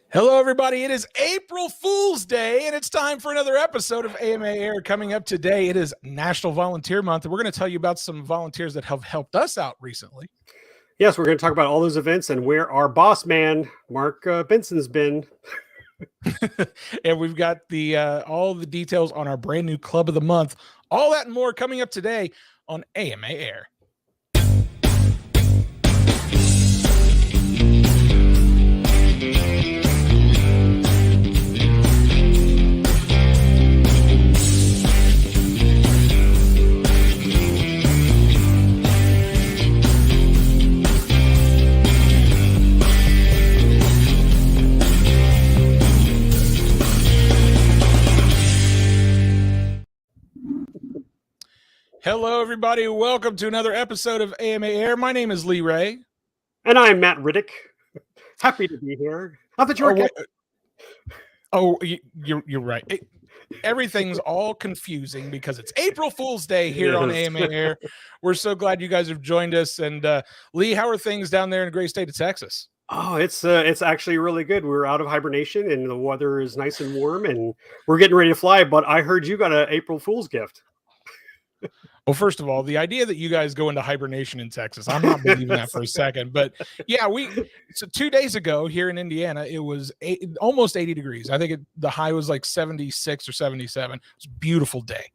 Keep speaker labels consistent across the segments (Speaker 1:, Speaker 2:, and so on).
Speaker 1: Hello, everybody. It is April Fool's Day, and it's time for another episode of AMA Air. Coming up today, it is National Volunteer Month, and we're going to tell you about some volunteers that have helped us out recently.
Speaker 2: Yes, we're going to talk about all those events and where our boss man, Mark Benson's been.
Speaker 1: And we've got the all the details on our brand new Club of the Month. All that and more coming up today on AMA Air. Hello, everybody. Welcome to another episode of AMA Air. My name is Lee Ray.
Speaker 2: And I'm Matt Riddick. Happy to be here. I thought you were
Speaker 1: you're right. Everything's all confusing because it's April Fool's Day here on AMA Air. We're so glad you guys have joined us. And Lee, how are things down there in the great state of Texas?
Speaker 2: Oh, it's actually really good. We're out of hibernation and the weather is nice and warm and we're getting ready to fly. But I heard you got an April Fool's gift.
Speaker 1: Well, first of all, the idea that you guys go into hibernation in Texas, I'm not believing that for a second. But yeah, so 2 days ago here in Indiana, it was almost 80 degrees. I think the high was like 76 or 77. It was a beautiful day.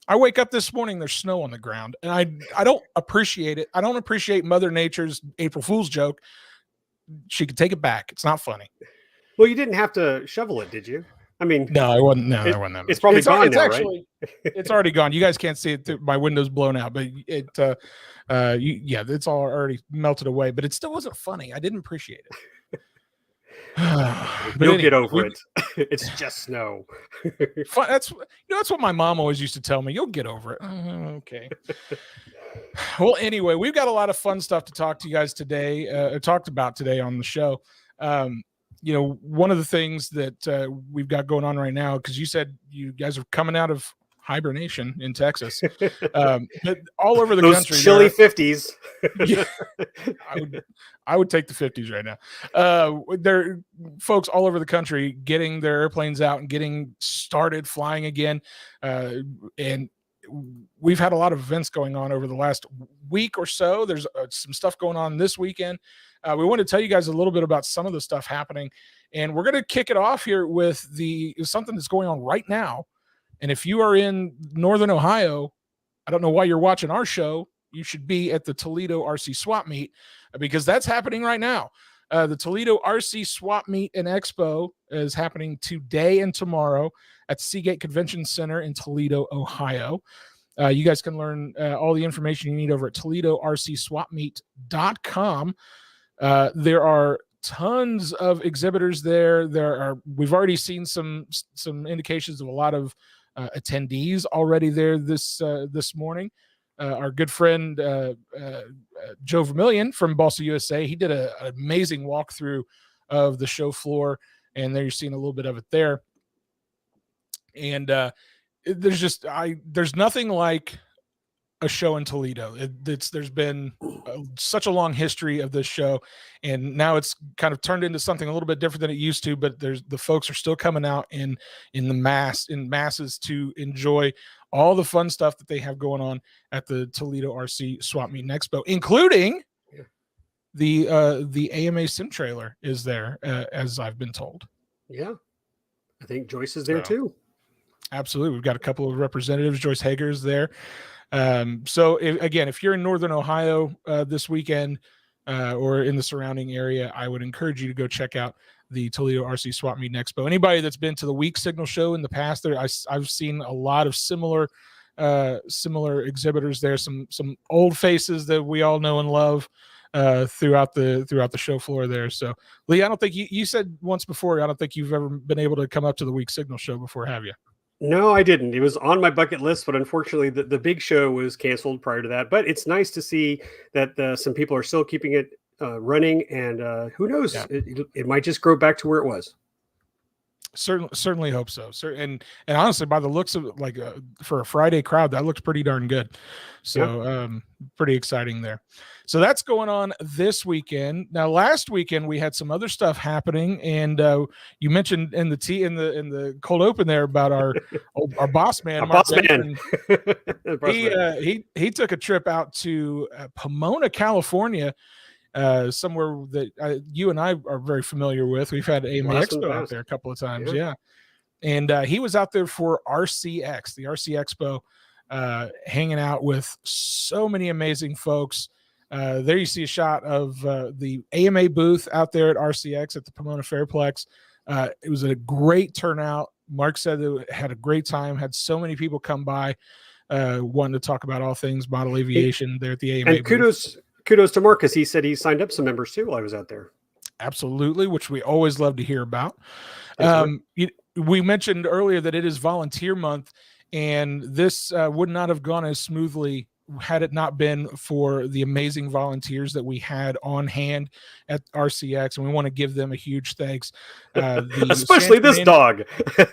Speaker 1: I wake up this morning, there's snow on the ground, and I don't appreciate it. I don't appreciate Mother Nature's April Fool's joke. She could take it back. It's not funny.
Speaker 2: Well, you didn't have to shovel it, did you? I mean,
Speaker 1: no, I wasn't. No, I wasn't.
Speaker 2: It's probably gone now, right?
Speaker 1: It's already gone. You guys can't see it. My window's blown out, but it's all already melted away. But it still wasn't funny. I didn't appreciate it.
Speaker 2: You'll get over it. It's just snow.
Speaker 1: That's what my mom always used to tell me. You'll get over it. Okay. Well, anyway, we've got a lot of fun stuff to talk to you guys today. Talked about today on the show. One of the things that we've got going on right now, because you said you guys are coming out of hibernation in Texas, but all over the country,
Speaker 2: chilly 50s.
Speaker 1: Yeah, I would take the 50s right now. There are folks all over the country getting their airplanes out and getting started flying again, and we've had a lot of events going on over the last week or so. There's some stuff going on this weekend. We want to tell you guys a little bit about some of the stuff happening, and we're going to kick it off here with something that's going on right now. And if you are in Northern Ohio, I don't know why you're watching our show. You should be at the Toledo RC Swap Meet because that's happening right now. The Toledo RC Swap Meet and Expo is happening today and tomorrow at the Seagate Convention Center in Toledo, Ohio. You guys can learn all the information you need over at ToledoRCSwapMeet.com. There are tons of exhibitors there. We've already seen some indications of a lot of attendees already there this morning. Our good friend Joe Vermillion from Balsa USA, he did an amazing walkthrough of the show floor, and there you're seeing a little bit of it there. And there's nothing like a show in Toledo. There's been such a long history of this show, and now it's kind of turned into something a little bit different than it used to. But the folks are still coming out in masses to enjoy all the fun stuff that they have going on at the Toledo RC Swap Meet and Expo, including the AMA Sim Trailer is there, as I've been told.
Speaker 2: Yeah, I think Joyce is there too.
Speaker 1: Absolutely, we've got a couple of representatives. Joyce Hager's there. So if you're in Northern Ohio this weekend or in the surrounding area, I would encourage you to go check out the Toledo RC Swap Meet and Expo. Anybody that's been to the Weak Signal show in the past, I've seen a lot of similar exhibitors there. Some old faces that we all know and love throughout the show floor there. So Lee, I don't think you said once before, I don't think you've ever been able to come up to the Weak Signal show before, have you?
Speaker 2: No, I didn't. It was on my bucket list, but unfortunately the big show was canceled prior to that. But it's nice to see that some people are still keeping it running, and who knows, it might just grow back to where it was.
Speaker 1: Certainly hope so. And honestly, by the looks of it, like for a Friday crowd, that looks pretty darn good. So pretty exciting there. So that's going on this weekend. Now, last weekend we had some other stuff happening, and you mentioned in the cold open there about our boss man, Mark Benson. He took a trip out to Pomona, California. Somewhere that you and I are very familiar with. We've had AMA Expo out there a couple of times. Yeah. And he was out there for RCX, the RC Expo, hanging out with so many amazing folks. There you see a shot of the AMA booth out there at RCX at the Pomona Fairplex. It was a great turnout. Mark said that had a great time, had so many people come by wanting to talk about all things model aviation there at the AMA booth.
Speaker 2: Kudos to Mark, because he said he signed up some members too while I was out there.
Speaker 1: Absolutely, which we always love to hear about. We mentioned earlier that it is volunteer month, and this would not have gone as smoothly had it not been for the amazing volunteers that we had on hand at RCX, and we want to give them a huge thanks.
Speaker 2: Especially this dog,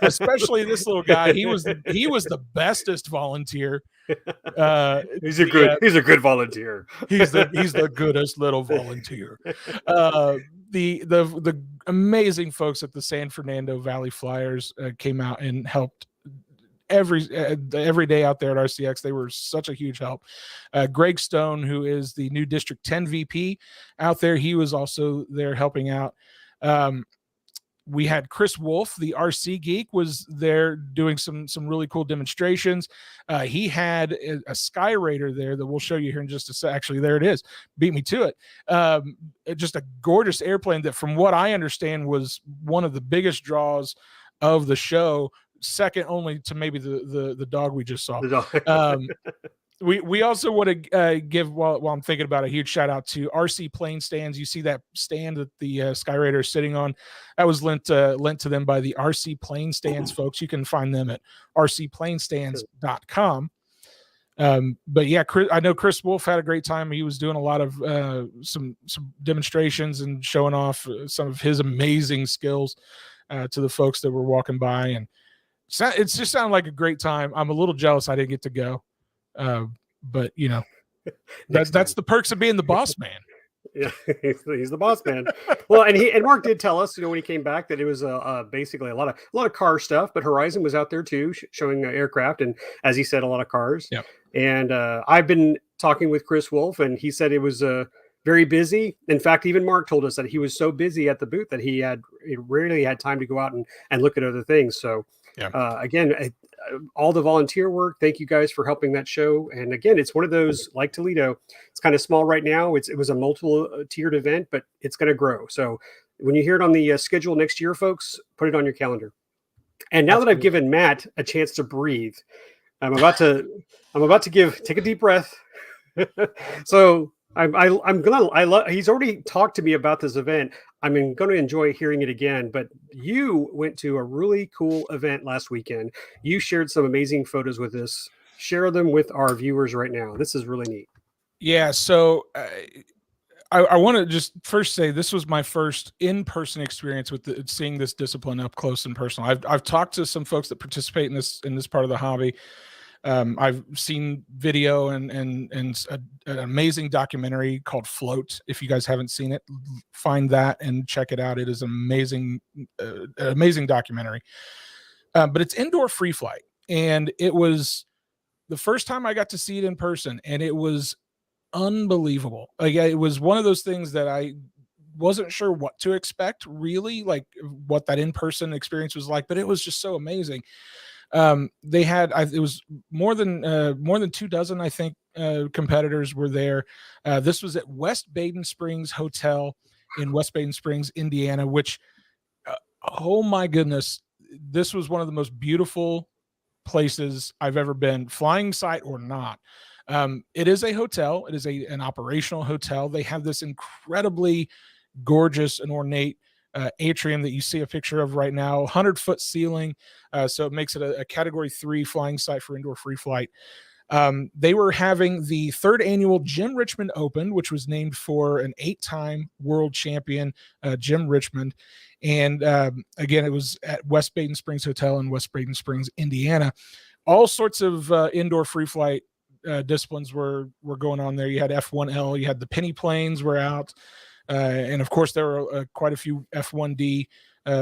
Speaker 1: especially this little guy. He was the bestest volunteer.
Speaker 2: He's a good volunteer.
Speaker 1: He's the goodest little volunteer. The amazing folks at the San Fernando Valley Flyers came out and helped every day out there at RCX. They were such a huge help. Greg Stone, who is the new District 10 VP out there, he was also there helping out. We had Chris Wolf, the RC geek, was there doing some really cool demonstrations. He had a Sky Raider there that we'll show you here in just a sec. Actually, there it is. Beat me to it. Just a gorgeous airplane that, from what I understand, was one of the biggest draws of the show, second only to maybe the dog we just saw. We also want to give, while I'm thinking about, a huge shout out to RC Plane Stands. You see that stand that the Sky Raider is sitting on? That was lent to them by the RC Plane Stands folks. You can find them at rcplanestands.com. But yeah, I know Chris Wolf had a great time. He was doing a lot of some demonstrations and showing off some of his amazing skills to the folks that were walking by, and it's just sounded like a great time. I'm a little jealous I didn't get to go. But you know, that's the perks of being the boss man.
Speaker 2: Yeah, he's the boss man. Well, and Mark did tell us, when he came back, that it was basically a lot of car stuff, but Horizon was out there too, showing aircraft, and as he said, a lot of cars.
Speaker 1: Yeah.
Speaker 2: And I've been talking with Chris Wolf, and he said it was very busy. In fact, even Mark told us that he was so busy at the booth that he rarely had time to go out and look at other things. So again, all the volunteer work, thank you guys for helping that show. And again, it's one of those, like Toledo, it's kind of small right now. It was a multiple tiered event, but it's going to grow. So when you hear it on the schedule next year, folks, put it on your calendar. And now that I've given Matt a chance to breathe, I'm about to take a deep breath. So he's already talked to me about this event. I'm going to enjoy hearing it again, but you went to a really cool event last weekend. You shared some amazing photos with us. Share them with our viewers right now. This is really neat.
Speaker 1: Yeah. So I want to just first say this was my first in-person experience with seeing this discipline up close and personal. I've talked to some folks that participate in this part of the hobby. I've seen video and an amazing documentary called Float. If you guys haven't seen it, find that and check it out. It is amazing documentary. But it's indoor free flight, and it was the first time I got to see it in person, and it was unbelievable. Like, it was one of those things that I wasn't sure what to expect, really, like what that in-person experience was like, but it was just so amazing. They had, it was more than 24, I think, competitors were there. This was at West Baden Springs Hotel in West Baden Springs, Indiana, which, oh my goodness, this was one of the most beautiful places I've ever been, flying site or not. It is a hotel. It is an operational hotel. They have this incredibly gorgeous and ornate atrium that you see a picture of right now, 100-foot ceiling. So it makes it a category 3 flying site for indoor free flight. They were having the 3rd annual Jim Richmond Open, which was named for an 8-time world champion, Jim Richmond. And again, it was at West Baden Springs Hotel in West Baden Springs, Indiana. All sorts of indoor free flight disciplines were going on there. You had F1L, you had the penny planes were out. And of course, there were quite a few F1D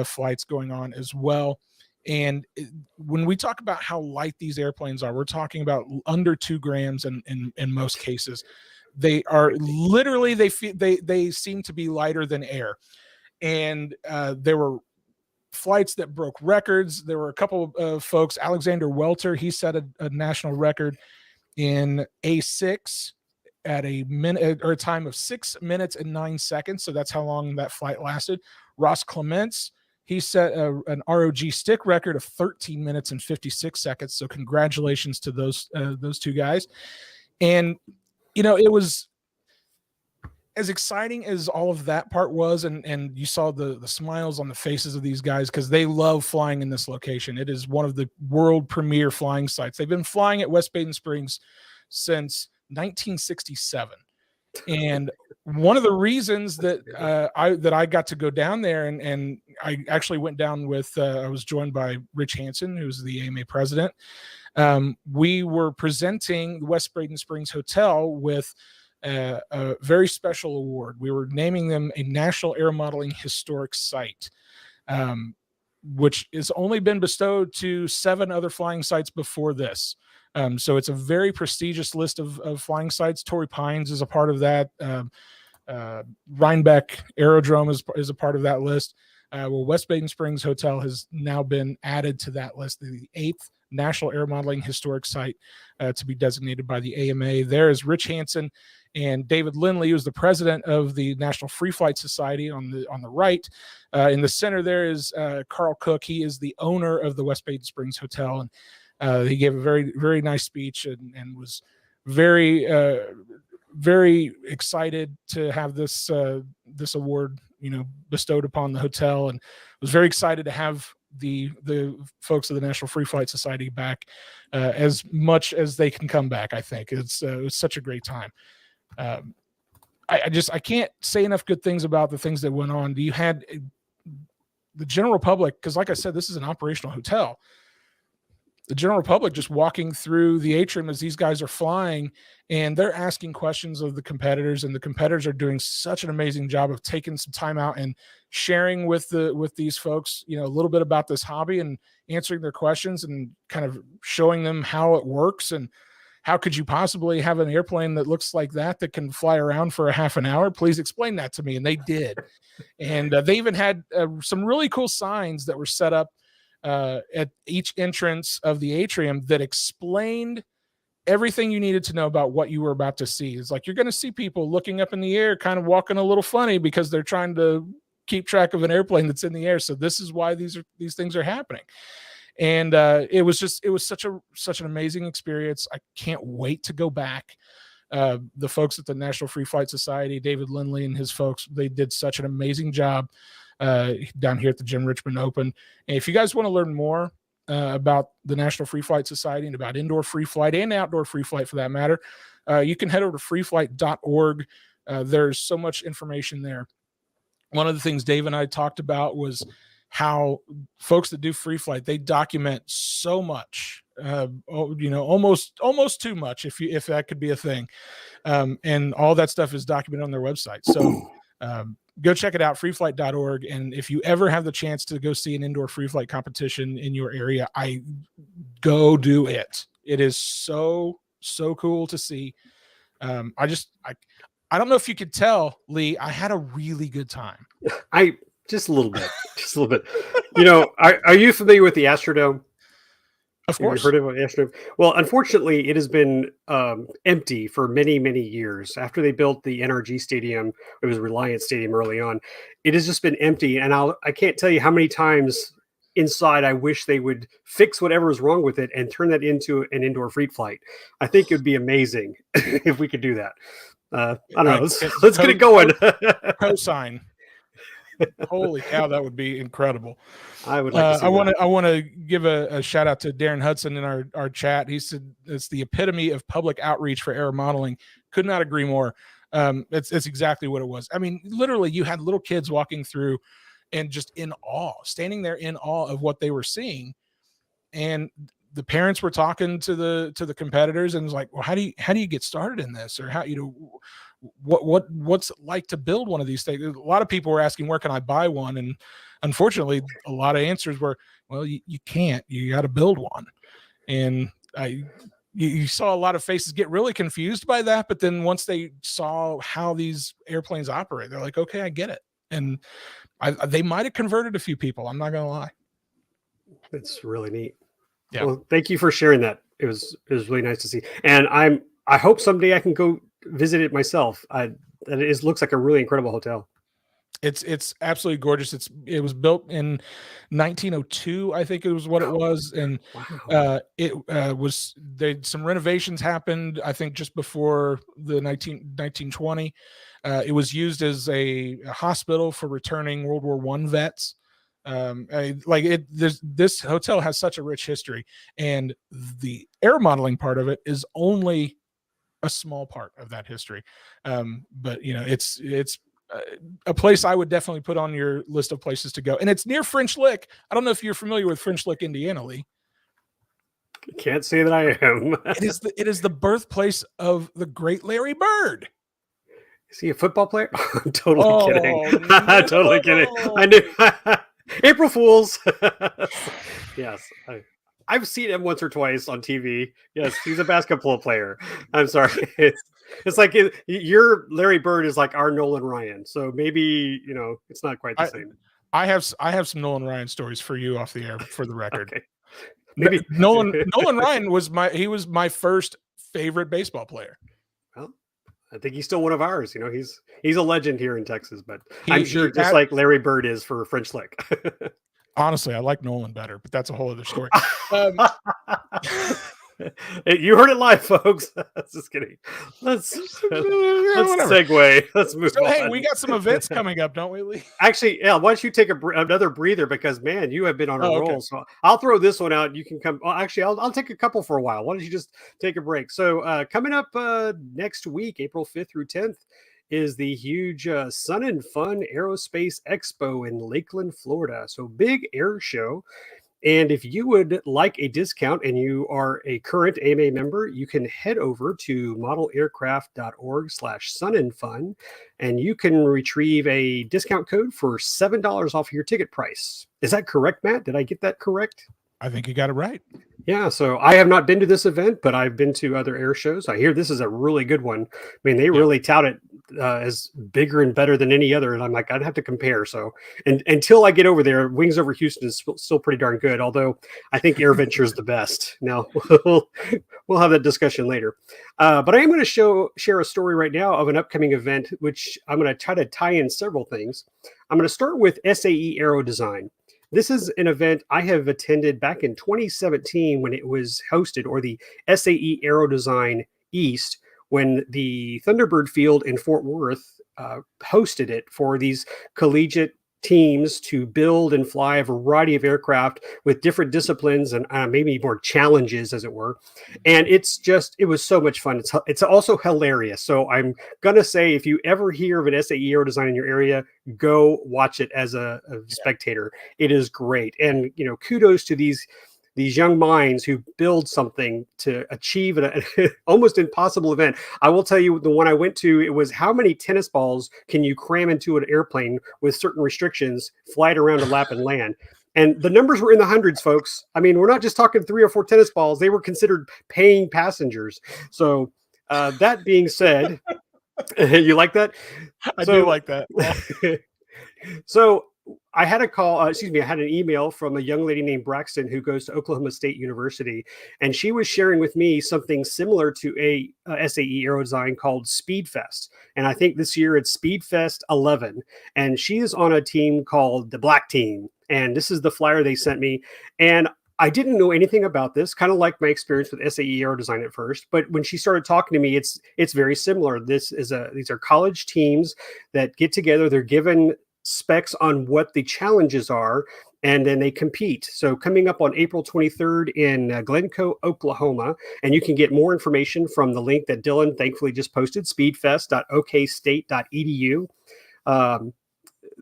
Speaker 1: flights going on as well. And when we talk about how light these airplanes are, we're talking about under 2 grams in most cases. They are literally, they seem to be lighter than air. And there were flights that broke records. There were a couple of folks, Alexander Welter, he set a national record in A6 at a minute or a time of 6 minutes and 9 seconds. So that's how long that flight lasted. Ross Clements, he set an ROG stick record of 13 minutes and 56 seconds. So congratulations to those 2 guys. And, you know, it was as exciting as all of that part was. And you saw the smiles on the faces of these guys because they love flying in this location. It is one of the world premier flying sites. They've been flying at West Baden Springs since 1967. And one of the reasons that I got to go down there, and I actually went down with I was joined by Rich Hansen, who's the AMA president. We were presenting the West Baden Springs Hotel with a very special award. We were naming them a National Air Modeling Historic Site, which has only been bestowed to 7 other flying sites before this. So it's a very prestigious list of flying sites. Torrey Pines is a part of that. Rhinebeck Aerodrome is a part of that list. Well, West Baden Springs Hotel has now been added to that list, the 8th National Air Modeling Historic Site to be designated by the AMA. There is Rich Hansen and David Lindley, who's the president of the National Free Flight Society on the right. In the center there is Carl Cook. He is the owner of the West Baden Springs Hotel, and he gave a very, very nice speech and was very, very excited to have this award, bestowed upon the hotel, and was very excited to have the folks of the National Free Flight Society back as much as they can come back. I think it was such a great time. I can't say enough good things about the things that went on. You had the general public, because like I said, this is an operational hotel. The general public just walking through the atrium as these guys are flying, and they're asking questions of the competitors, and the competitors are doing such an amazing job of taking some time out and sharing with these folks, a little bit about this hobby and answering their questions and kind of showing them how it works and how could you possibly have an airplane that looks like that can fly around for a half an hour? Please explain that to me. And they did. And they even had some really cool signs that were set up at each entrance of the atrium that explained everything you needed to know about what you were about to see. It's like you're going to see people looking up in the air, kind of walking a little funny because they're trying to keep track of an airplane that's in the air. So this is why these things are happening. And it was such an amazing experience. I can't wait to go back. The folks at the National Free Flight Society, David Lindley and his folks, they did such an amazing job down here at the Jim Richmond Open. And if you guys want to learn more about the National Free Flight Society and about indoor free flight and outdoor free flight for that matter, you can head over to freeflight.org. There's so much information there. One of the things Dave and I talked about was how folks that do free flight, they document so much, almost too much, if that could be a thing. And all that stuff is documented on their website. So go check it out, freeflight.org. And if you ever have the chance to go see an indoor free flight competition in your area, go do it. It is so cool to see. I don't know if you could tell, Lee, I had a really good time.
Speaker 2: Just a little bit. Are you familiar with the Astrodome?
Speaker 1: Of course.
Speaker 2: Have you heard of Astrodome? Well, unfortunately, it has been empty for many, many years. After they built the NRG Stadium, it was Reliance Stadium early on. It has just been empty, and I can't tell you how many times inside I wish they would fix whatever is wrong with it and turn that into an indoor free flight. I think it would be amazing if we could do that. I don't know. Let's get it going.
Speaker 1: Cosign. Holy cow, that would be incredible.
Speaker 2: I would like to see that.
Speaker 1: I want to give a shout out to Darren Hudson in our chat. He said it's the epitome of public outreach for air modeling. Could not agree more. It's exactly what it was. I mean, literally, you had little kids walking through and just in awe, standing there in awe of what they were seeing, and the parents were talking to the competitors and was like, well, how do you get started in this, or how, what's it like to build one of these things? A lot of people were asking, where can I buy one? And unfortunately, a lot of answers were, well, you can't. You got to build one. And you saw a lot of faces get really confused by that. But then once they saw how these airplanes operate, they're like, okay, I get it. And they might have converted a few people. I'm not going to lie.
Speaker 2: It's really neat.
Speaker 1: Yeah.
Speaker 2: Well, thank you for sharing that. It was really nice to see. And I hope someday I can go visit it myself. It looks like a really incredible hotel.
Speaker 1: It's absolutely gorgeous. It was built in 1902, I think it was what it was, and some renovations happened, I think, just before the 1920. It was used as a hospital for returning World War I vets. This hotel has such a rich history, and the air modeling part of it is only a small part of that history. But it's a place I would definitely put on your list of places to go. And it's near French Lick. I don't know if you're familiar with French Lick, Indiana, Lee.
Speaker 2: Can't say that I am.
Speaker 1: It is the birthplace of the great Larry Bird.
Speaker 2: Is he a football player? I'm totally kidding. No. Totally kidding. I knew. April Fools. Yes. I've seen him once or twice on TV. Yes, he's a basketball player. I'm sorry. It's like your Larry Bird is like our Nolan Ryan. So maybe, it's not quite the same.
Speaker 1: I have some Nolan Ryan stories for you off the air, for the record.
Speaker 2: Okay.
Speaker 1: Maybe Nolan Ryan was my first favorite baseball player.
Speaker 2: Well, I think he's still one of ours. He's a legend here in Texas, but I'm sure just like Larry Bird is for French Lick.
Speaker 1: Honestly, I like Nolan better, but that's a whole other story.
Speaker 2: You heard it live, folks. Just kidding. Let's segue. Let's move on.
Speaker 1: Hey, we got some events coming up, don't we, Lee?
Speaker 2: Actually, yeah. Why don't you take another breather, because man, you have been on a roll. Okay. So I'll throw this one out. You can come. Well, actually, I'll take a couple for a while. Why don't you just take a break? So coming up next week, April 5th through 10th, is the huge Sun and Fun Aerospace Expo in Lakeland, Florida. So big air show. And if you would like a discount and you are a current AMA member, you can head over to modelaircraft.org/sunandfun, and you can retrieve a discount code for $7 off your ticket price. Is that correct, Matt? Did I get that correct?
Speaker 1: I think you got it right.
Speaker 2: Yeah, so I have not been to this event, but I've been to other air shows. I hear this is a really good one. I mean, they really tout it as bigger and better than any other, and I'm like, I'd have to compare. So, and until I get over there, Wings Over Houston is still pretty darn good. Although I think AirVenture is the best. Now we'll have that discussion later. But I am going to share a story right now of an upcoming event, which I'm going to try to tie in several things. I'm going to start with SAE Aero Design. This is an event I have attended back in 2017 when it was hosted, or the SAE Aero Design East, when the Thunderbird Field in Fort Worth hosted it for these collegiate teams to build and fly a variety of aircraft with different disciplines and maybe more challenges, as it were. And it was so much fun. It's also hilarious. So I'm going to say, if you ever hear of an SAE Aero Design in your area, go watch it as a spectator. It is great. And, kudos to these young minds who build something to achieve an almost impossible event. I will tell you, the one I went to, it was how many tennis balls can you cram into an airplane with certain restrictions, fly it around a lap and land. And the numbers were in the hundreds, folks. I mean, we're not just talking 3 or 4 tennis balls. They were considered paying passengers. So that being said, you like that?
Speaker 1: I do like that.
Speaker 2: So I had I had an email from a young lady named Braxton who goes to Oklahoma State University, and she was sharing with me something similar to a SAE Aero Design called Speedfest. And I think this year it's Speedfest 11, and she is on a team called the Black Team. And this is the flyer they sent me. And I didn't know anything about this, kind of like my experience with SAE Aero Design at first. But when she started talking to me, it's very similar. These are college teams that get together. They're given specs on what the challenges are, and then they compete. So coming up on April 23rd in Glencoe, Oklahoma, and you can get more information from the link that Dylan thankfully just posted, speedfest.okstate.edu.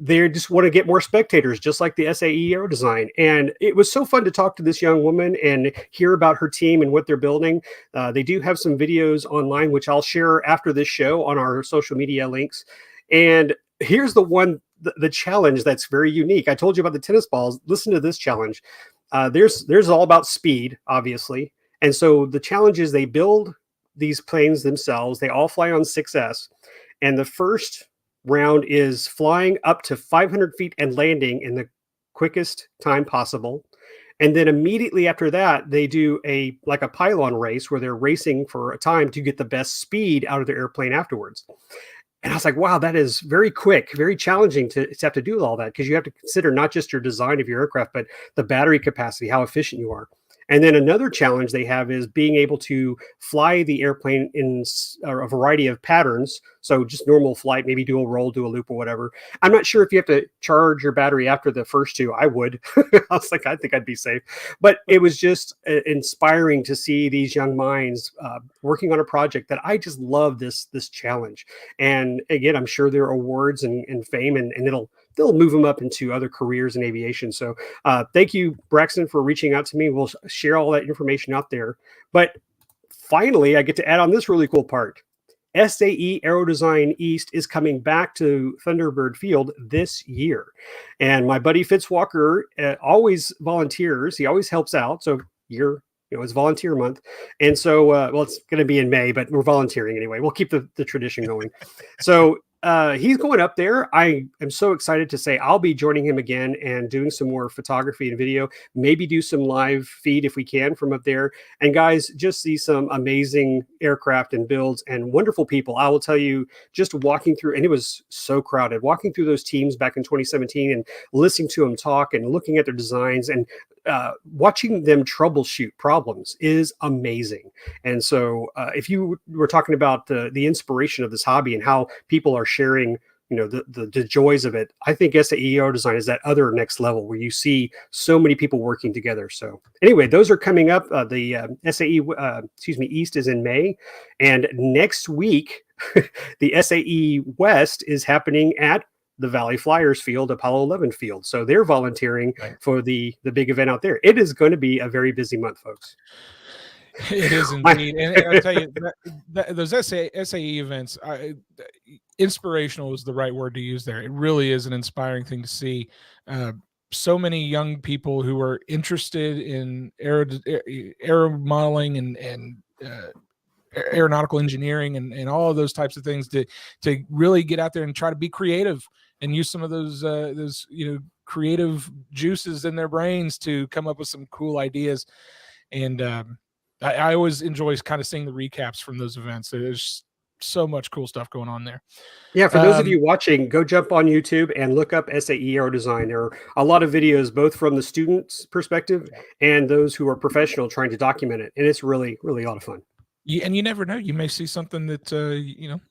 Speaker 2: They just want to get more spectators, just like the SAE Aero Design. And it was so fun to talk to this young woman and hear about her team and what they're building. They do have some videos online, which I'll share after this show on our social media links. And here's the challenge that's very unique. I told you about the tennis balls. Listen to this challenge. There's all about speed, obviously. And so the challenge is they build these planes themselves. They all fly on 6S. And the first round is flying up to 500 feet and landing in the quickest time possible. And then immediately after that, they do a pylon race where they're racing for a time to get the best speed out of their airplane afterwards. And I was like, wow, that is very quick, very challenging to have to do all that, because you have to consider not just your design of your aircraft, but the battery capacity, how efficient you are. And then another challenge they have is being able to fly the airplane in a variety of patterns. So just normal flight, maybe do a roll, do a loop or whatever. I'm not sure if you have to charge your battery after the first two. I would. I was like, I think I'd be safe. But it was just inspiring to see these young minds working on a project that I just love this challenge. And again, I'm sure there are awards and fame, and they'll move them up into other careers in aviation. So thank you, Braxton, for reaching out to me. We'll share all that information out there. But finally, I get to add on this really cool part. SAE Aero Design East is coming back to Thunderbird Field this year. And my buddy Fitzwalker always volunteers. He always helps out. So it's volunteer month. And so, it's going to be in May, but we're volunteering anyway. We'll keep the tradition going. So he's going up there. I am so excited to say I'll be joining him again and doing some more photography and video, maybe do some live feed if we can from up there. And guys, just see some amazing aircraft and builds and wonderful people. I will tell you, just walking through, and it was so crowded, walking through those teams back in 2017 and listening to them talk and looking at their designs and watching them troubleshoot problems is amazing. And so if you were talking about the inspiration of this hobby and how people are sharing, the joys of it, I think SAE Aero Design is that other next level where you see so many people working together. So anyway, those are coming up. The SAE East is in May, and next week the SAE West is happening at the Valley Flyers field, Apollo 11 field. So they're volunteering for the big event out there. It is going to be a very busy month, folks.
Speaker 1: It is indeed. And I'll tell you, those SAE events, inspirational is the right word to use there. It really is an inspiring thing to see. So many young people who are interested in aero modeling and aeronautical engineering and all of those types of things to really get out there and try to be creative and use some of those creative juices in their brains to come up with some cool ideas. And I always enjoy kind of seeing the recaps from those events. There's so much cool stuff going on there.
Speaker 2: Yeah, for those of you watching, go jump on YouTube and look up SAE Aero Design. There are a lot of videos, both from the students' perspective and those who are professional trying to document it. And it's really, really a lot of fun.
Speaker 1: And you never know. You may see something that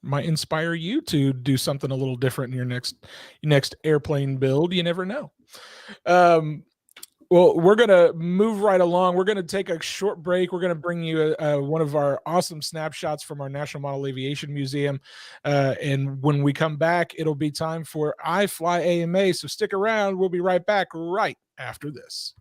Speaker 1: might inspire you to do something a little different in your next airplane build. You never know. Well, we're going to move right along. We're going to take a short break. We're going to bring you one of our awesome snapshots from our National Model Aviation Museum. And when we come back, it'll be time for iflyama. So stick around. We'll be right back right after this.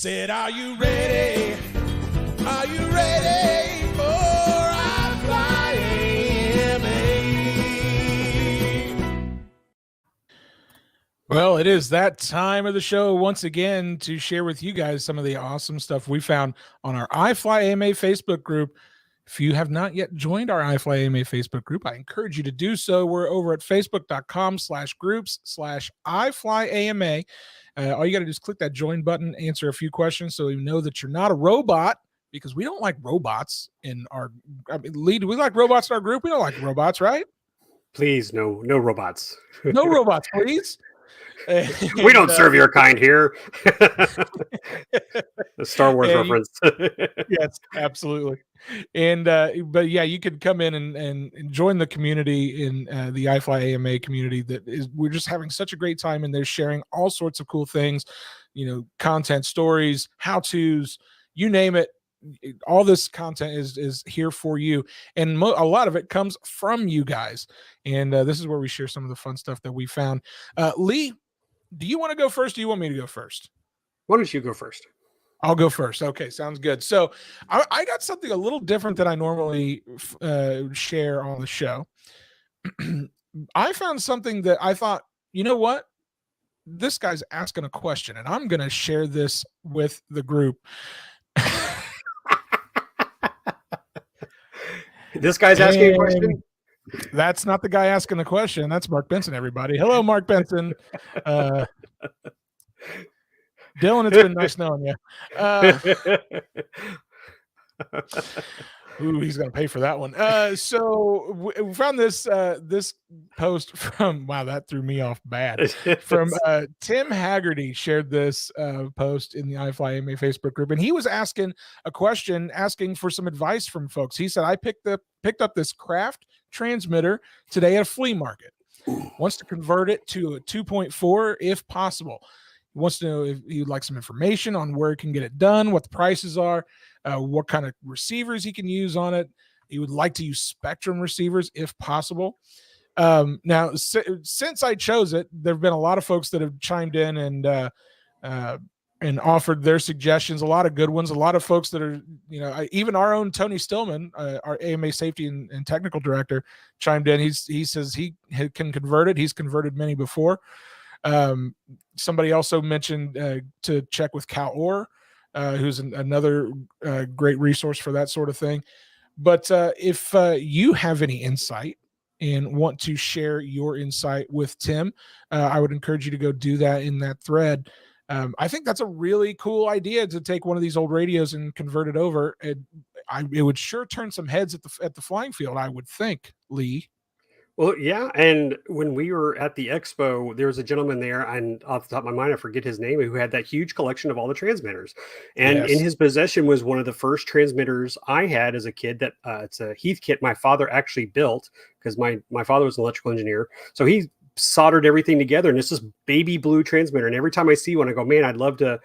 Speaker 1: Said, are you ready? Are you ready for iflyama? Well, it is that time of the show once again to share with you guys some of the awesome stuff we found on our iflyama Facebook group. If you have not yet joined our iflyama Facebook group, I encourage you to do so. We're over at facebook.com/groups/iflyama. All you got to do is click that join button, answer a few questions so we know that you're not a robot, because we don't like robots in our Lee, do we like robots in our group? We don't like robots, right?
Speaker 2: Please, no robots.
Speaker 1: No robots, please.
Speaker 2: We don't serve your kind here. The Star Wars reference.
Speaker 1: Yes, absolutely. And but yeah, you could come in and join the community in the iflyama community. We're just having such a great time, and they're sharing all sorts of cool things, content, stories, how-tos, you name it. All this content is here for you, and a lot of it comes from you guys. And this is where we share some of the fun stuff that we found. Lee, do you want to go first? Do you want me to go first?
Speaker 2: Why don't you go first?
Speaker 1: I'll go first. Okay, sounds good. So I got something a little different than I normally share on the show. I found something that I thought, you know what? This guy's asking a question, and I'm going to share this with the group.
Speaker 2: This guy's asking a question?
Speaker 1: That's not the guy asking the question. That's Mark Benson, everybody. Hello, Mark Benson. Dylan, it's been nice knowing you. Ooh, he's going to pay for that one. So we found this post from, wow, that threw me off bad. From Tim Haggerty shared this post in the iflyama Facebook group, and he was asking a question, asking for some advice from folks. He said, I picked up this craft transmitter today at a flea market. Wants to convert it to a 2.4 if possible. He wants to know if you'd like some information on where he can get it done, what the prices are, what kind of receivers he can use on it. He would like to use Spectrum receivers if possible. Now, since I chose it, there have been a lot of folks that have chimed in and offered their suggestions, a lot of good ones, a lot of folks that are, even our own Tony Stillman, our AMA safety and technical director, chimed in. He says he can convert it. He's converted many before. Somebody also mentioned to check with Cal Orr, who's another great resource for that sort of thing. But if you have any insight and want to share your insight with Tim, I would encourage you to go do that in that thread. I think that's a really cool idea to take one of these old radios and convert it over. It would sure turn some heads at the flying field, I would think, Lee.
Speaker 2: Well, yeah. And when we were at the expo, there was a gentleman there, and off the top of my mind, I forget his name, who had that huge collection of all the transmitters. And
Speaker 1: Yes.
Speaker 2: in his possession was one of the first transmitters I had as a kid that it's a Heath kit my father actually built, because my father was an electrical engineer. So he soldered everything together, and it's this baby blue transmitter. And every time I see one, I go, man, I'd love to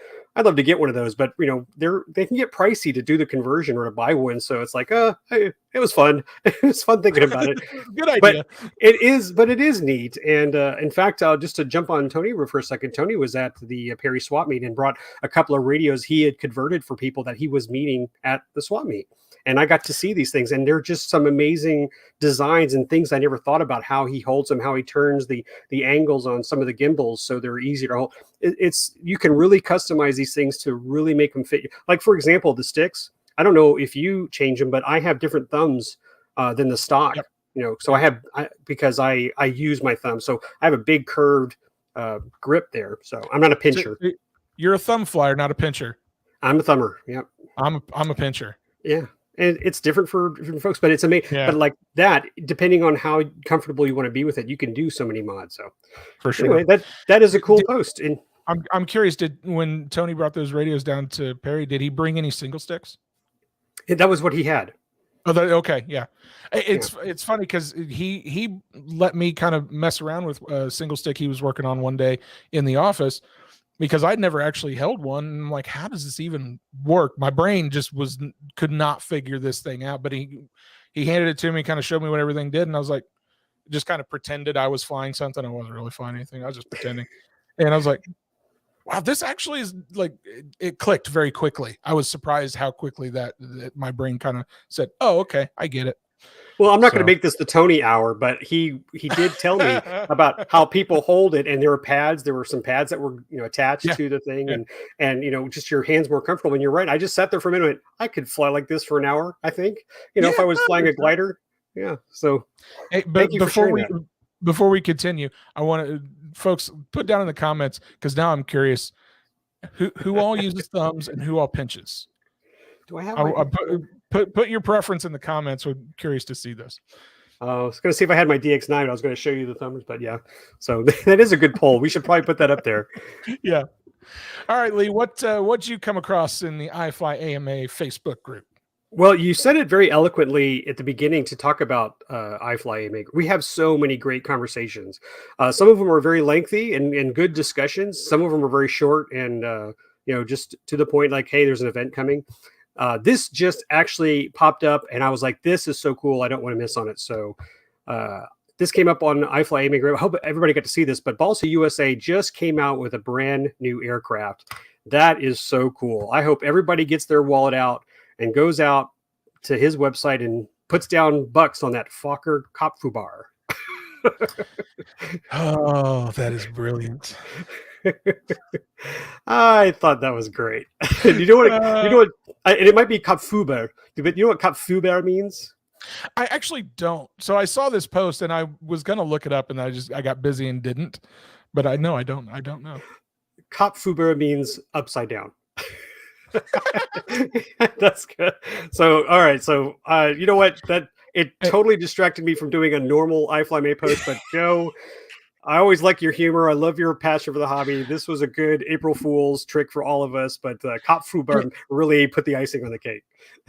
Speaker 2: get one of those, but they can get pricey to do the conversion or to buy one. So it's like, it was fun. It was fun thinking about it.
Speaker 1: Good idea.
Speaker 2: But it is neat. And in fact, just to jump on Tony for a second, Tony was at the Perry swap meet and brought a couple of radios he had converted for people that he was meeting at the swap meet. And I got to see these things, and they're just some amazing designs and things I never thought about, how he holds them, how he turns the angles on some of the gimbals so they're easier to hold. You can really customize these things to really make them fit you. Like, for example, the sticks. I don't know if you change them, but I have different thumbs than the stock. Yep. So because I use my thumb. So I have a big curved grip there. So I'm not a pincher.
Speaker 1: So you're a thumb flyer, not a pincher.
Speaker 2: I'm a thumber. Yep.
Speaker 1: I'm a pincher.
Speaker 2: Yeah. And it's different for different folks, but it's amazing. Yeah. But like that, depending on how comfortable you want to be with it, you can do so many mods. So
Speaker 1: for sure,
Speaker 2: anyway, that is a cool post. And
Speaker 1: I'm curious, when Tony brought those radios down to Perry, did he bring any single sticks?
Speaker 2: That was what he had.
Speaker 1: Oh, okay, yeah. It's funny because he let me kind of mess around with a single stick he was working on one day in the office, because I'd never actually held one. And I'm like, how does this even work? My brain just could not figure this thing out. But he handed it to me, kind of showed me what everything did. And I was like, just kind of pretended I was flying something. I wasn't really flying anything. I was just pretending. And I was like, wow, this actually is like it clicked very quickly. I was surprised how quickly that my brain kind of said, "Oh, okay, I get it."
Speaker 2: Well, I'm not going to
Speaker 1: So
Speaker 2: make this the Tony hour, but he did tell me about how people hold it, and there were pads. There were some pads that were attached
Speaker 1: yeah,
Speaker 2: to the thing,
Speaker 1: yeah,
Speaker 2: and just your hands more comfortable. And you're right. I just sat there for a minute. And went, I could fly like this for an hour. I think
Speaker 1: yeah.
Speaker 2: if I was flying a glider. Yeah. So
Speaker 1: Hey,
Speaker 2: thank
Speaker 1: but
Speaker 2: you for sharing that.
Speaker 1: before we continue, I want to folks put down in the comments because now I'm curious who all uses thumbs and who all pinches.
Speaker 2: Do I have my
Speaker 1: Put your preference in the comments. We're curious to see this.
Speaker 2: I was going to see if I had my DX9. I was going to show you the thumbs, but yeah. So that is a good poll. We should probably put that up there.
Speaker 1: Yeah. All right, Lee. What'd you come across in the iFly AMA Facebook group?
Speaker 2: Well, you said it very eloquently at the beginning to talk about iFly AMA. We have so many great conversations. Some of them are very lengthy and good discussions. Some of them are very short and just to the point. Like, hey, there's an event coming. This just actually popped up, and I was like, "This is so cool! I don't want to miss on it." So, this came up on iFly AMA group. I hope everybody got to see this. But Balsa USA just came out with a brand new aircraft. That is so cool. I hope everybody gets their wallet out and goes out to his website and puts down bucks on that Fokker Kopfubauer.
Speaker 1: Oh, that is brilliant.
Speaker 2: I thought that was great. You know what? And it might be Kopfuber, but you know what Kopfuber means?
Speaker 1: I actually don't. So I saw this post and I was gonna look it up, and I got busy and didn't. But I know I don't know.
Speaker 2: Kopfuber means upside down. That's good. So, all right. So, you know what? It totally distracted me from doing a normal iFly May post. But Joe, I always like your humor. I love your passion for the hobby. This was a good April Fool's trick for all of us. But Kopfuber really put the icing on the cake.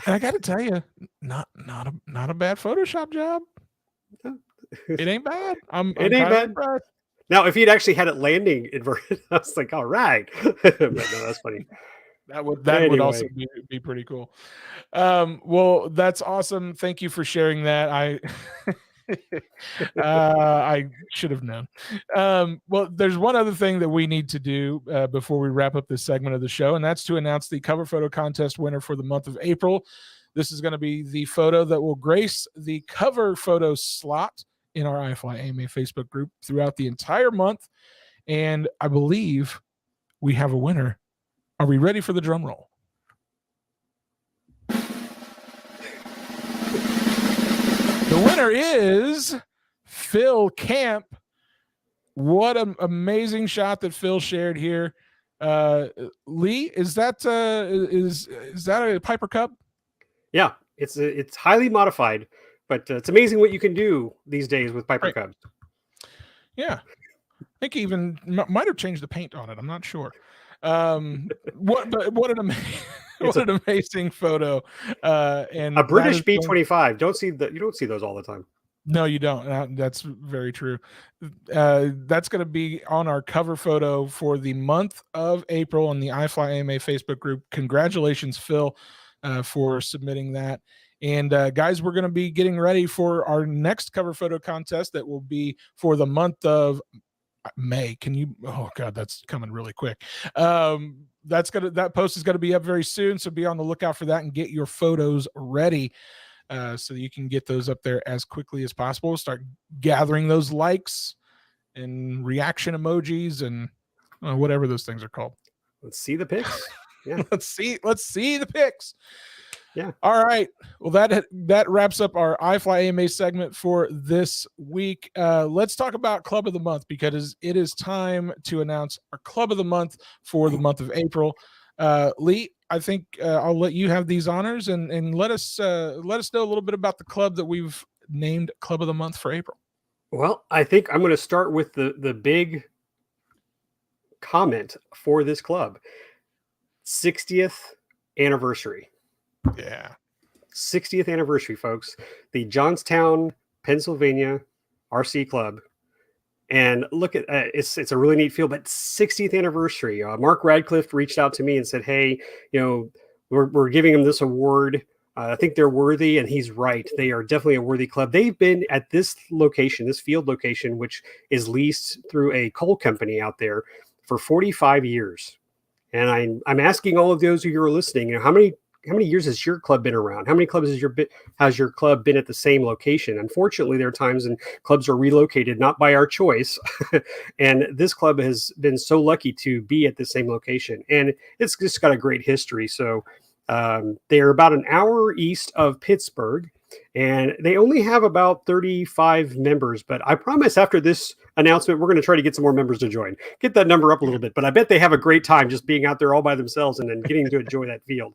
Speaker 1: And I got to tell you, not a bad Photoshop job. It ain't bad. I'm
Speaker 2: ain't bad.
Speaker 1: Impressed.
Speaker 2: Now, if he'd actually had it landing inverted, I was like, all right. But no, that's funny.
Speaker 1: That would also be pretty cool. Well, that's awesome. Thank you for sharing that. I should have known. Well, there's one other thing that we need to do before we wrap up this segment of the show, and that's to announce the cover photo contest winner for the month of April. This is going to be the photo that will grace the cover photo slot in our iFly AMA Facebook group throughout the entire month. And I believe we have a winner. Are we ready for the drum roll? The winner is Phil Camp. What an amazing shot that Phil shared here. Lee, is that a Piper Cub?
Speaker 2: Yeah, it's highly modified, but it's amazing what you can do these days with Piper Cubs.
Speaker 1: Yeah, I think he even might have changed the paint on it. I'm not sure. What an amazing photo. And
Speaker 2: a British B-25. You don't see those all the time.
Speaker 1: No, you don't. That's very true. That's going to be on our cover photo for the month of April on the iFly AMA Facebook group. Congratulations, Phil, for submitting that. And guys, we're going to be getting ready for our next cover photo contest that will be for the month of May. Oh God, that's coming really quick. That post is going to be up very soon. So be on the lookout for that and get your photos ready. So that you can get those up there as quickly as possible. Start gathering those likes and reaction emojis and whatever those things are called.
Speaker 2: Let's see the pics. Yeah.
Speaker 1: let's see the pics.
Speaker 2: Yeah.
Speaker 1: All right. Well, that wraps up our iFly AMA segment for this week. Let's talk about Club of the Month, because it is time to announce our Club of the Month for the month of April. Lee, I think I'll let you have these honors and let us know a little bit about the club that we've named Club of the Month for April.
Speaker 2: Well, I think I'm going to start with the big comment for this club. 60th anniversary.
Speaker 1: Yeah.
Speaker 2: 60th anniversary, folks. The Johnstown, Pennsylvania RC Club. And look at it's a really neat field, but 60th anniversary. Mark Radcliffe reached out to me and said, "Hey, we're giving them this award. I think they're worthy," and he's right. They are definitely a worthy club. They've been at this location, this field location, which is leased through a coal company out there, for 45 years. And I'm asking all of those of you who are listening, how many years has your club been around? How many clubs has your club been at the same location? Unfortunately, there are times when clubs are relocated, not by our choice. And this club has been so lucky to be at the same location. And it's just got a great history. So they're about an hour east of Pittsburgh, and they only have about 35 members. But I promise after this announcement, we're going to try to get some more members to join. Get that number up a little bit. But I bet they have a great time just being out there all by themselves and then getting to enjoy that field.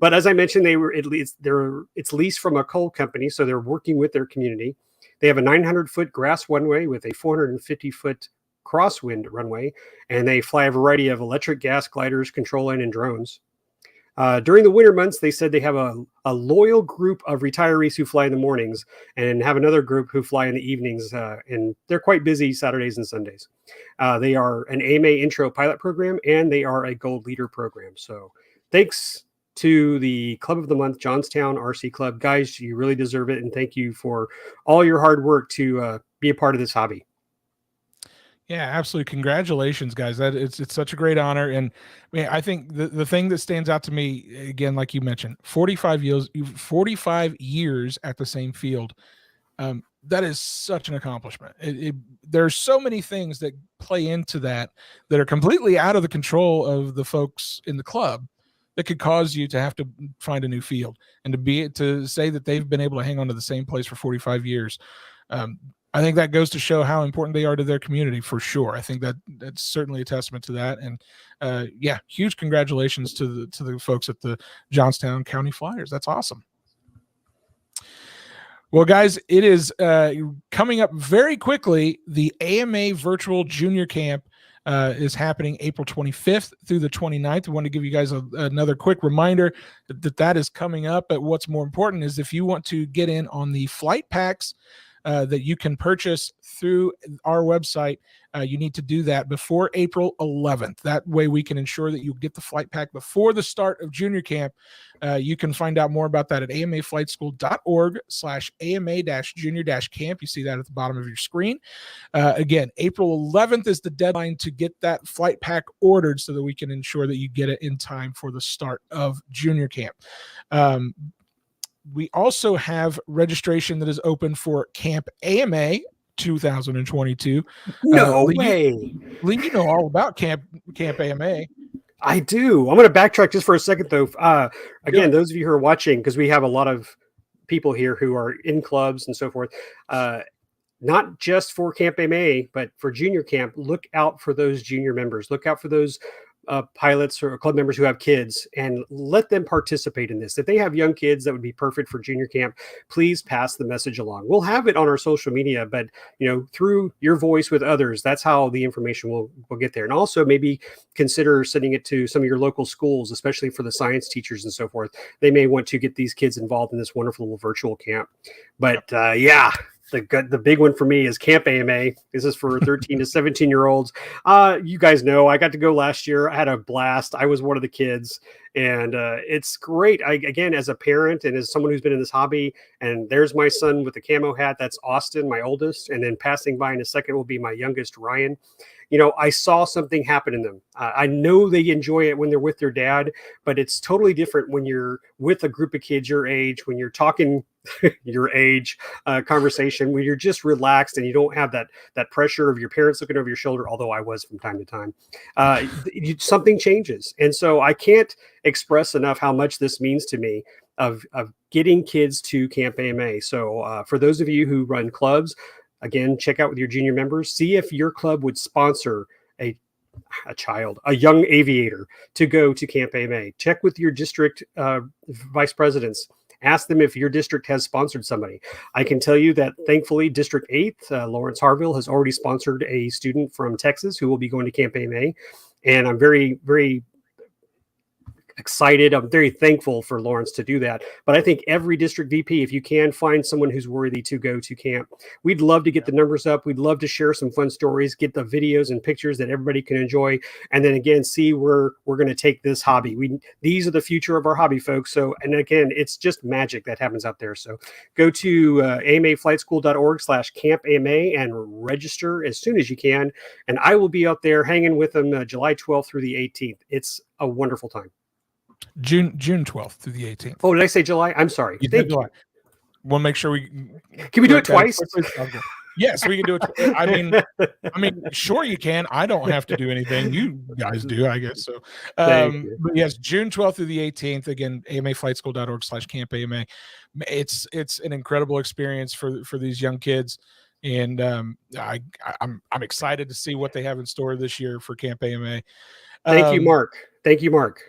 Speaker 2: But as I mentioned, it's leased from a coal company, so they're working with their community. They have a 900-foot grass runway with a 450-foot crosswind runway, and they fly a variety of electric, gas gliders, control line, and drones. During the winter months, they said they have a loyal group of retirees who fly in the mornings and have another group who fly in the evenings, and they're quite busy Saturdays and Sundays. They are an AMA intro pilot program, and they are a gold leader program. So thanks to the Club of the Month, Johnstown RC Club. Guys, you really deserve it, and thank you for all your hard work to be a part of this hobby.
Speaker 1: Yeah, absolutely. Congratulations, guys. That it's such a great honor. And I mean, I think the thing that stands out to me, again, like you mentioned, 45 years at the same field. That is such an accomplishment. There's so many things that play into that are completely out of the control of the folks in the club that could cause you to have to find a new field, and to say that they've been able to hang on to the same place for 45 years. I think that goes to show how important they are to their community, for sure. I think that's certainly a testament to that. And yeah, huge congratulations to the folks at the Johnstown County Flyers. That's awesome. Well, guys, it is coming up very quickly. The AMA Virtual Junior Camp is happening April 25th through the 29th. I want to give you guys another quick reminder that is coming up. But what's more important is if you want to get in on the flight packs that you can purchase through our website, you need to do that before April 11th. That way we can ensure that you get the flight pack before the start of junior camp. You can find out more about that at amaflightschool.org/AMA-junior-camp. You see that at the bottom of your screen. Again, April 11th is the deadline to get that flight pack ordered so that we can ensure that you get it in time for the start of junior camp. We also have registration that is open for Camp AMA 2022.
Speaker 2: No way.
Speaker 1: Lee, you know all about Camp AMA.
Speaker 2: I do. I'm going to backtrack just for a second, though. Again, those of you who are watching, because we have a lot of people here who are in clubs and so forth, not just for Camp AMA, but for junior camp, look out for those junior members. Look out for those pilots or club members who have kids, and let them participate in this. If they have young kids that would be perfect for junior camp, please pass the message along. We'll have it on our social media, but through your voice with others, that's how the information will get there. And also maybe consider sending it to some of your local schools, especially for the science teachers and so forth. They may want to get these kids involved in this wonderful little virtual camp. But yeah, the big one for me is Camp AMA. This is for 13 to 17-year-olds. You guys know I got to go last year. I had a blast. I was one of the kids, and it's great. Again, as a parent and as someone who's been in this hobby, and there's my son with the camo hat. That's Austin, my oldest, and then passing by in a second will be my youngest, Ryan. I saw something happen in them. I know they enjoy it when they're with their dad, but it's totally different when you're with a group of kids your age, when you're talking your age conversation, when you're just relaxed and you don't have that pressure of your parents looking over your shoulder, although I was from time to time. Something changes. And so I can't express enough how much this means to me of getting kids to Camp AMA. So for those of you who run clubs, again, check out with your junior members. See if your club would sponsor a young aviator to go to Camp AMA. Check with your district vice presidents. Ask them if your district has sponsored somebody. I can tell you that thankfully District 8, Lawrence Harville, has already sponsored a student from Texas who will be going to Camp AMA. And I'm very, very excited. I'm very thankful for Lawrence to do that. But I think every district VP, if you can find someone who's worthy to go to camp, we'd love to get the numbers up. We'd love to share some fun stories, get the videos and pictures that everybody can enjoy, and then again see where we're going to take this hobby. These are the future of our hobby, folks. So, and again, it's just magic that happens out there. So go to amaflightschool.org/campama and register as soon as you can. And I will be out there hanging with them July 12th through the 18th. It's a wonderful time.
Speaker 1: June 12th through the 18th.
Speaker 2: Oh, did I say July? I'm sorry.
Speaker 1: Thank you. We'll make sure we
Speaker 2: can we do it twice?
Speaker 1: Yes, we can do it. I mean, sure you can. I don't have to do anything. You guys do, I guess. So, but yes, June 12th through the 18th. Again, amaflightschool.org/campama. It's an incredible experience for these young kids, and I'm excited to see what they have in store this year for Camp AMA.
Speaker 2: Thank you, Mark. Thank you, Mark.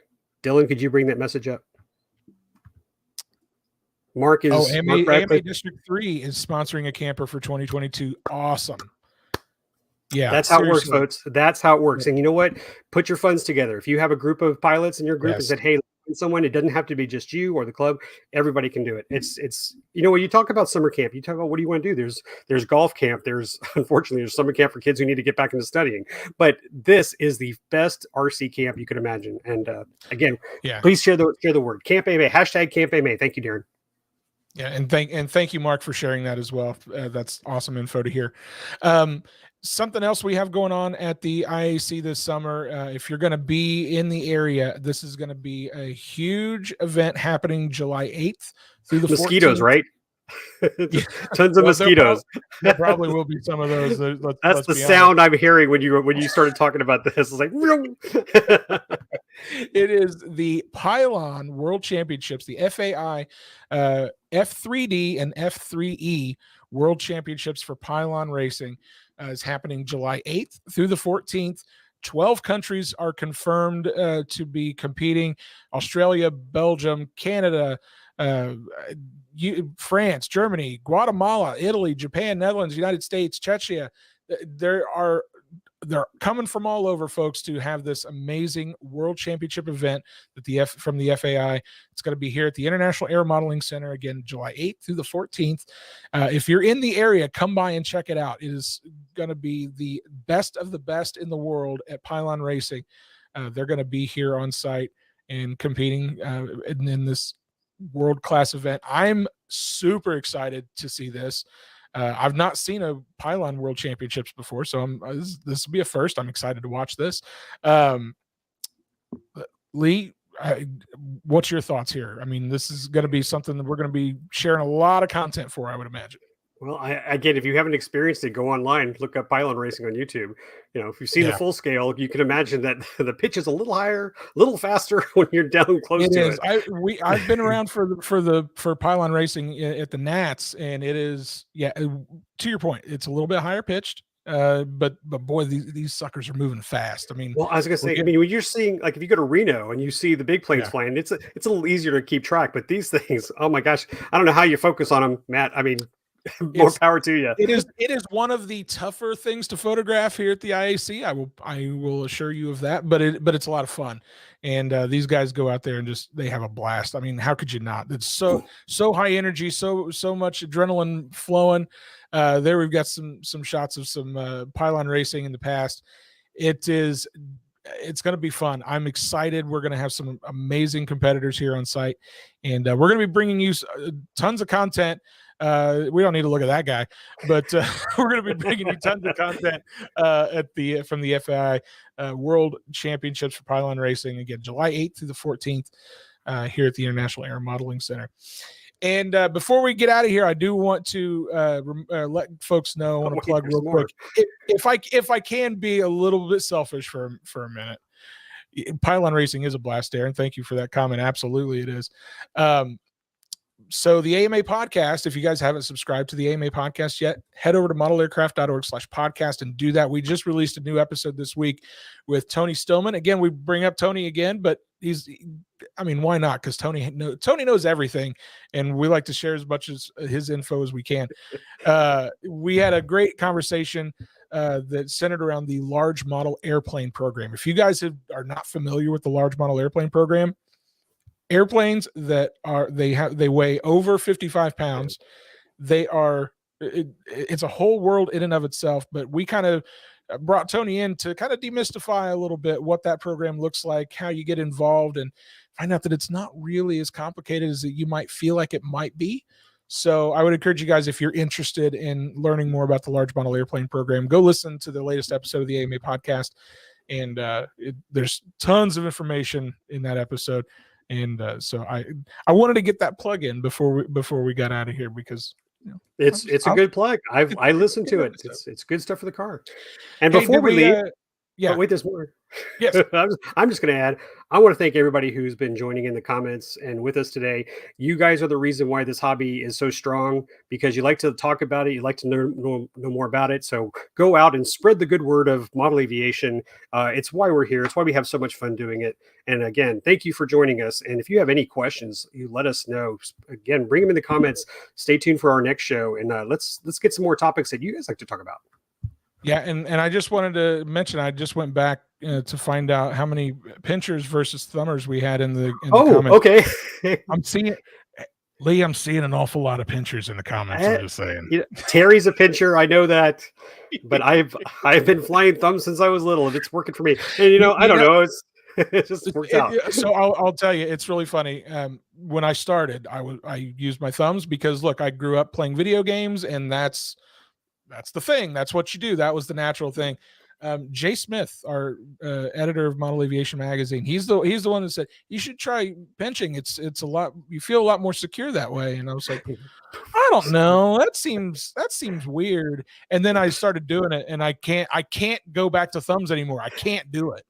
Speaker 2: Dylan, could you bring that message up? Mark is
Speaker 1: AMA District 3 is sponsoring a camper for 2022. Awesome. Yeah,
Speaker 2: that's how it works, folks. That's how it works. And you know what? Put your funds together. If you have a group of pilots in your group and said, hey, someone, it doesn't have to be just you or the club. Everybody can do it. It's when you talk about summer camp, you talk about what do you want to do? There's golf camp. Unfortunately there's summer camp for kids who need to get back into studying. But this is the best RC camp you could imagine. And again, please share the word. Camp AMA, #Camp AMA. Thank you, Darren.
Speaker 1: Yeah, and thank you, Mark, for sharing that as well. That's awesome info to hear. Something else we have going on at the IAC this summer. If you're going to be in the area, this is going to be a huge event happening July 8th through the
Speaker 2: mosquitoes,
Speaker 1: 14th.
Speaker 2: Right? Tons of mosquitoes.
Speaker 1: There probably will be some of those.
Speaker 2: That's the sound I'm hearing when you started talking about this. It's like,
Speaker 1: it is the Pylon World Championships, the FAI F3D and F3E World Championships for Pylon Racing is happening July 8th through the 14th. 12 countries are confirmed to be competing: Australia, Belgium, Canada, France, Germany, Guatemala, Italy, Japan, Netherlands, United States, Czechia. They're coming from all over, folks, to have this amazing World Championship event that from the FAI. It's going to be here at the International Air Modeling Center, again, July 8th through the 14th. If you're in the area, come by and check it out. It is going to be the best of the best in the world at Pylon Racing. They're going to be here on site and competing in this world-class event. I'm super excited to see this. I've not seen a Pylon World Championships before, so this will be a first. I'm excited to watch this. Lee, what's your thoughts here? I mean, this is going to be something that we're going to be sharing a lot of content for, I would imagine.
Speaker 2: Well, again, if you haven't experienced it, go online, look up Pylon Racing on YouTube. If you've seen the full scale, you can imagine that the pitch is a little higher, a little faster when you're down close to it.
Speaker 1: I've been around for Pylon Racing at the Nats, and it is, to your point, it's a little bit higher pitched. But boy, these suckers are moving fast. I mean,
Speaker 2: well, I was gonna say, when you're seeing, like, if you go to Reno and you see the big planes flying, it's a little easier to keep track. But these things, oh my gosh, I don't know how you focus on them, Matt. I mean, more power to you.
Speaker 1: It is one of the tougher things to photograph here at the IAC. I will assure you of that. But it's a lot of fun, and these guys go out there and they have a blast. I mean, how could you not? It's so high energy, so much adrenaline flowing. There we've got some shots of some Pylon racing in the past. It's going to be fun. I'm excited. We're going to have some amazing competitors here on site, and we're going to be bringing you tons of content. We don't need to look at that guy, but we're going to be bringing you tons of content from the FAI World Championships for Pylon Racing, again, July 8th through the 14th here at the International Air Modeling Center. And before we get out of here, I do want to let folks know. I want to plug real quick, if I can be a little bit selfish for a minute. Pylon Racing is a blast, Darren. Thank you for that comment. Absolutely, it is. So the AMA podcast, if you guys haven't subscribed to the AMA podcast yet, head over to modelaircraft.org/podcast and do that. We just released a new episode this week with Tony Stillman. Again, we bring up Tony again, but why not? Because Tony knows everything, and we like to share as much as his info as we can. We had a great conversation that centered around the large model airplane program. If you guys are not familiar with the large model airplane program, airplanes that they weigh over 55 pounds. They are, it's a whole world in and of itself, but we kind of brought Tony in to kind of demystify a little bit what that program looks like, how you get involved, and find out that it's not really as complicated as you might feel like it might be. So I would encourage you guys, if you're interested in learning more about the Large Model Airplane program, go listen to the latest episode of the AMA podcast. And there's tons of information in that episode. And so I wanted to get that plug in before we got out of here, because
Speaker 2: it's a good plug. I listened to it. It's good stuff for the car. And before we leave,
Speaker 1: yeah,
Speaker 2: wait, there's more.
Speaker 1: Yes.
Speaker 2: I'm just going to add, I want to thank everybody who's been joining in the comments and with us today. You guys are the reason why this hobby is so strong, because you like to talk about it. You like to know more about it. So go out and spread the good word of model aviation. It's why we're here. It's why we have so much fun doing it. And again, thank you for joining us. And if you have any questions, you let us know. Again, bring them in the comments. Stay tuned for our next show. And let's get some more topics that you guys like to talk about.
Speaker 1: Yeah, and I just wanted to mention, I just went back to find out how many pinchers versus thumbers we had in the comments.
Speaker 2: Okay.
Speaker 1: I'm seeing Lee. I'm seeing an awful lot of pinchers in the comments. I'm just saying.
Speaker 2: Terry's a pincher, I know that, but I've been flying thumbs since I was little, and it's working for me. And I don't know. It just works out.
Speaker 1: So I'll tell you, it's really funny. When I started, I used my thumbs because look, I grew up playing video games, and that's the thing. That's what you do. That was the natural thing. Jay Smith, our editor of Model Aviation magazine, he's the one that said you should try pinching. It's a lot. You feel a lot more secure that way. And I was like, I don't know. That seems weird. And then I started doing it, and I can't go back to thumbs anymore. I can't do it.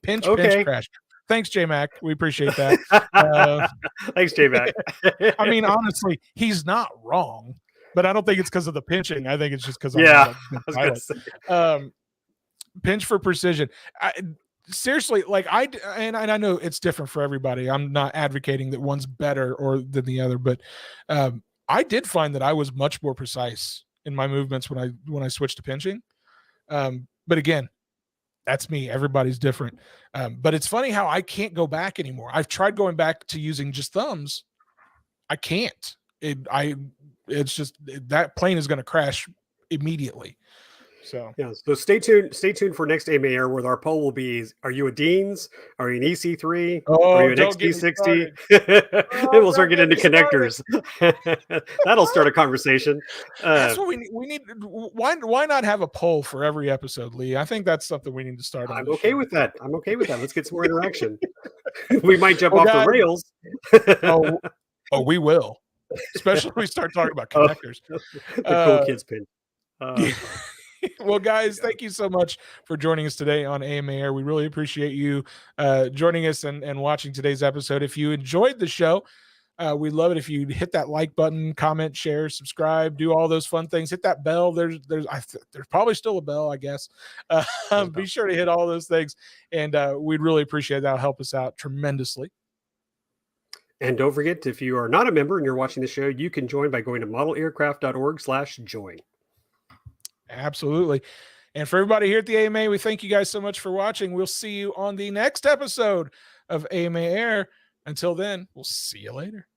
Speaker 1: pinch crash. Thanks, J Mac. We appreciate that.
Speaker 2: Thanks, J Mac.
Speaker 1: I mean, honestly, he's not wrong. But I don't think it's because of the pinching. I think it's just because pinch for precision. Seriously, like I know it's different for everybody. I'm not advocating that one's better than the other, but I did find that I was much more precise in my movements when I switched to pinching. But again, that's me. Everybody's different. But it's funny how I can't go back anymore. I've tried going back to using just thumbs. I can't. It's just that plane is going to crash immediately. So
Speaker 2: yeah. So stay tuned for next AMA Air, where our poll will be: are you a Dean's? Are you an EC3? Are you an XT60? Then we'll start getting into connectors. That'll start a conversation.
Speaker 1: That's what we need. Why not have a poll for every episode, Lee? I think that's something we need to start.
Speaker 2: I'm okay with that. Let's get some more interaction. We might jump off the rails.
Speaker 1: Oh, we will. Especially when we start talking about connectors.
Speaker 2: The cool kids pin.
Speaker 1: Well, guys, thank you so much for joining us today on AMA Air. We really appreciate you joining us and watching today's episode. If you enjoyed the show, we'd love it if you hit that like button, comment, share, subscribe, do all those fun things. Hit that bell. There's probably still a bell, I guess. Be sure to hit all those things, and we'd really appreciate that. It'll help us out tremendously.
Speaker 2: And don't forget, if you are not a member and you're watching the show, you can join by going to modelaircraft.org/join.
Speaker 1: Absolutely. And for everybody here at the AMA, we thank you guys so much for watching. We'll see you on the next episode of AMA Air. Until then, we'll see you later.